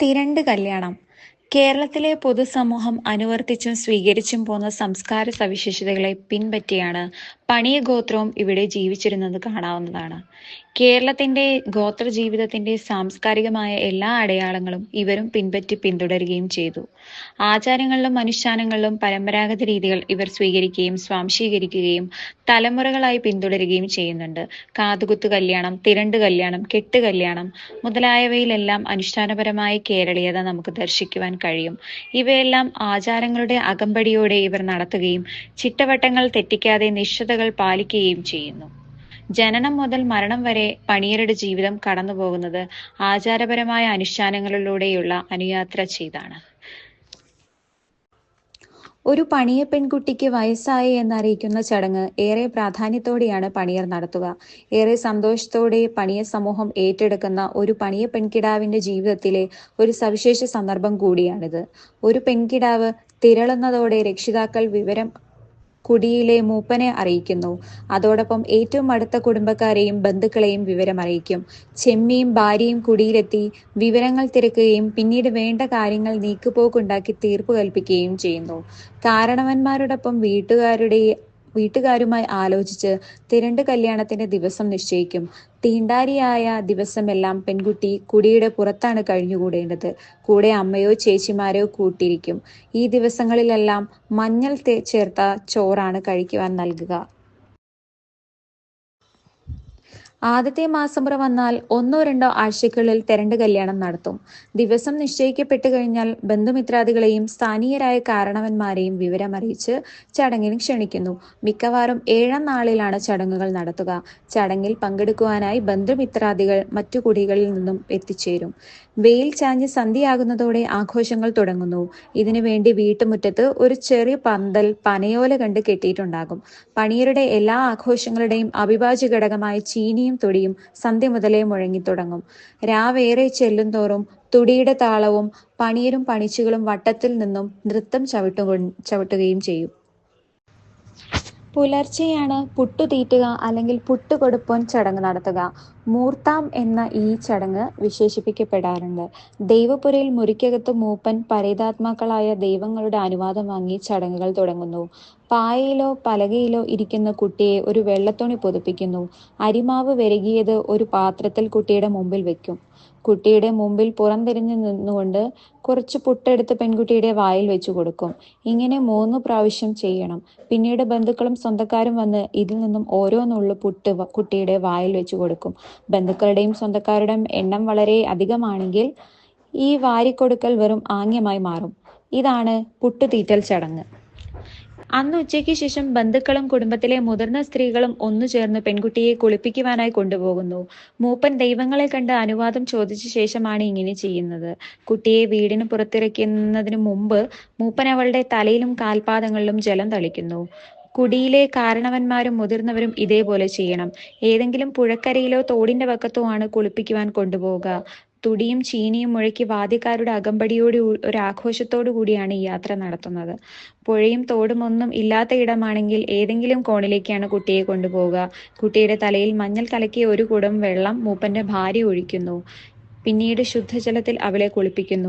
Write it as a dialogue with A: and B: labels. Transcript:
A: തിരണ്ട് കല്യാണം കേരളത്തിലെ പൊതുസമൂഹം അനുവർത്തിച്ചും സ്വീകരിച്ചും പോന്ന സംസ്കാര സവിശേഷതകളെ പിൻപറ്റിയാണ് പണിയഗോത്രവും ഇവിടെ ജീവിച്ചിരുന്നത് കാണാവുന്നതാണ്. കേരളത്തിന്റെ ഗോത്രജീവിതത്തിന്റെ സാംസ്കാരികമായ എല്ലാ അടയാളങ്ങളും ഇവരും പിന്തുടരുകയും ചെയ്തു. ആചാരങ്ങളിലും അനുഷ്ഠാനങ്ങളിലും പരമ്പരാഗത രീതികൾ ഇവർ സ്വീകരിക്കുകയും സ്വാംശീകരിക്കുകയും തലമുറകളായി പിന്തുടരുകയും ചെയ്യുന്നുണ്ട്. കാതുകുത്ത് കല്യാണം, തിരണ്ട് കല്യാണം, കെട്ട് കല്യാണം മുതലായവയിലെല്ലാം അനുഷ്ഠാനപരമായ കേരളീയത നമുക്ക് ദർശിക്കുവാൻ കഴിയും. ഇവയെല്ലാം ആചാരങ്ങളുടെ അകമ്പടിയോടെ ഇവർ നടത്തുകയും ചിട്ടവട്ടങ്ങൾ തെറ്റിക്കാതെ നിഷ്ഠതകൾ പാലിക്കുകയും ചെയ്യുന്നു. ജനനം മുതൽ മരണം വരെ പണിയരുടെ ജീവിതം കടന്നുപോകുന്നത് ആചാരപരമായ അനുഷ്ഠാനങ്ങളിലൂടെയുള്ള അനുയാത്ര ചെയ്താണ്. ഒരു പണിയ പെൺകുട്ടിക്ക് വയസ്സായി എന്നറിയിക്കുന്ന ചടങ്ങ് ഏറെ പ്രാധാന്യത്തോടെയാണ് പണിയർ നടത്തുക. ഏറെ സന്തോഷത്തോടെ പണിയ സമൂഹം ഏറ്റെടുക്കുന്ന ഒരു പണിയ പെൺകിടാവിന്റെ ജീവിതത്തിലെ ഒരു സവിശേഷ സന്ദർഭം കൂടിയാണിത്. ഒരു പെൺകിടാവ് തിരളുന്നതോടെ രക്ഷിതാക്കൾ വിവരം കുടിയിലെ മൂപ്പനെ അറിയിക്കുന്നു. അതോടൊപ്പം ഏറ്റവും അടുത്ത കുടുംബക്കാരെയും ബന്ധുക്കളെയും വിവരമറിയിക്കും. ചെമ്മിയും ഭാര്യയും കുടിയിലെത്തി വിവരങ്ങൾ തിരക്കുകയും പിന്നീട് വേണ്ട കാര്യങ്ങൾ നീക്കുപോക്കുണ്ടാക്കി തീർപ്പ് കൽപ്പിക്കുകയും ചെയ്യുന്നു. കാരണവന്മാരോടൊപ്പം വീട്ടുകാരുമായി ആലോചിച്ച് തിരണ്ട് കല്യാണത്തിന്റെ ദിവസം നിശ്ചയിക്കും. തീണ്ടാരിയായ ദിവസമെല്ലാം പെൺകുട്ടി കുടിയുടെ പുറത്താണ് കഴിഞ്ഞുകൂടേണ്ടത്. കൂടെ അമ്മയോ ചേച്ചിമാരോ കൂട്ടിരിക്കും. ഈ ദിവസങ്ങളിലെല്ലാം മഞ്ഞൾ ചേർത്ത ചോറാണ് കഴിക്കുവാൻ നൽകുക. ആദ്യത്തെ മാസമുറ വന്നാൽ 1-2 ആഴ്ചയ്ക്കുള്ളിൽ തിരണ്ട് കല്യാണം നടത്തും. ദിവസം നിശ്ചയിക്കപ്പെട്ടു കഴിഞ്ഞാൽ ബന്ധുമിത്രാദികളെയും സ്ഥാനീയരായ കാരണവന്മാരെയും വിവരമറിയിച്ച് ചടങ്ങിന് ക്ഷണിക്കുന്നു. മിക്കവാറും 7ാം നാളിലാണ് ചടങ്ങുകൾ നടത്തുക. ചടങ്ങിൽ പങ്കെടുക്കുവാനായി ബന്ധുമിത്രാദികൾ മറ്റു കുടികളിൽ നിന്നും എത്തിച്ചേരും. വെയിൽ ചാഞ്ഞ് സന്ധ്യയാകുന്നതോടെ ആഘോഷങ്ങൾ തുടങ്ങുന്നു. ഇതിനു വേണ്ടി വീട്ടുമുറ്റത്ത് ഒരു ചെറിയ പന്തൽ പനയോല കണ്ട് കെട്ടിയിട്ടുണ്ടാകും. പണിയരുടെ എല്ലാ ആഘോഷങ്ങളുടെയും അവിഭാജ്യ ഘടകമായ ചീനിയും തുടിയും സന്ധ്യ മുതലേ മുഴങ്ങിത്തുടങ്ങും. രാവേറെ ചെല്ലുന്തോറും തുടിയുടെ താളവും പണിയരും പണിച്ചുകളും വട്ടത്തിൽ നിന്നും നൃത്തം ചവിട്ടുകയും ചെയ്യും. പുലർച്ചെയാണ് പുട്ടുതീറ്റുക അല്ലെങ്കിൽ പുട്ടുകൊടുപ്പോൻ ചടങ്ങ് നടത്തുക. മൂർത്താം എന്ന ഈ ചടങ്ങ് വിശേഷിപ്പിക്കപ്പെടാറുണ്ട്. ദൈവപുരയിൽ മുറിക്കകത്ത് മൂപ്പൻ പരേതാത്മാക്കളായ ദൈവങ്ങളുടെ അനുവാദം വാങ്ങി ചടങ്ങുകൾ തുടങ്ങുന്നു. പായയിലോ പലകയിലോ ഇരിക്കുന്ന കുട്ടിയെ ഒരു വെള്ളത്തുണി പുതപ്പിക്കുന്നു. അരിമാവ് വിരകിയത് ഒരു പാത്രത്തിൽ കുട്ടിയുടെ മുമ്പിൽ വെക്കും. കുട്ടിയുടെ മുമ്പിൽ പുറംതിരിഞ്ഞു നിന്നുകൊണ്ട് കുറച്ച് പുട്ടെടുത്ത് പെൺകുട്ടിയുടെ വായിൽ വെച്ചു കൊടുക്കും. ഇങ്ങനെ 3 പ്രാവശ്യം ചെയ്യണം. പിന്നീട് ബന്ധുക്കളും സ്വന്തക്കാരും വന്ന് ഇതിൽ നിന്നും ഓരോന്നുള്ള പുട്ട് കുട്ടിയുടെ വായിൽ വെച്ചു കൊടുക്കും. ബന്ധുക്കളുടെയും സ്വന്തക്കാരുടെയും എണ്ണം വളരെ അധികമാണെങ്കിൽ ഈ വാരിക്കൊടുക്കൽ വെറും ആംഗ്യമായി മാറും. ഇതാണ് പുട്ടുതീറ്റൽ ചടങ്ങ്. അന്ന് ഉച്ചയ്ക്ക് ശേഷം ബന്ധുക്കളും കുടുംബത്തിലെ മുതിർന്ന സ്ത്രീകളും ഒന്നുചേർന്ന് പെൺകുട്ടിയെ കുളിപ്പിക്കുവാനായി കൊണ്ടുപോകുന്നു. മൂപ്പൻ ദൈവങ്ങളെ കണ്ട് അനുവാദം ചോദിച്ച ശേഷമാണ് ഇങ്ങനെ ചെയ്യുന്നത്. കുട്ടിയെ വീടിന് പുറത്തിറക്കുന്നതിന് മുമ്പ് മൂപ്പൻ അവളുടെ തലയിലും കാൽപാദങ്ങളിലും ജലം തളിക്കുന്നു. കുടിയിലെ കാരണവന്മാരും മുതിർന്നവരും ഇതേപോലെ ചെയ്യണം. ഏതെങ്കിലും പുഴക്കരയിലോ തോടിന്റെ വക്കത്തോ ആണ് കുളിപ്പിക്കുവാൻ കൊണ്ടുപോവുക. തുടിയും ചീനിയും മുഴക്കി വാദ്യക്കാരുടെ അകമ്പടിയോട് ഒരാഘോഷത്തോടു കൂടിയാണ് ഈ യാത്ര നടത്തുന്നത്. പുഴയും തോടും ഒന്നും ഇല്ലാത്ത ഇടമാണെങ്കിൽ ഏതെങ്കിലും കോണിലേക്കാണ് കുട്ടിയെ കൊണ്ടുപോവുക. കുട്ടിയുടെ തലയിൽ മഞ്ഞൾ കലക്കിയ ഒരു കുടം വെള്ളം മൂപ്പന്റെ ഭാര്യ ഒഴിക്കുന്നു. പിന്നീട് ശുദ്ധജലത്തിൽ അവളെ കുളിപ്പിക്കുന്നു.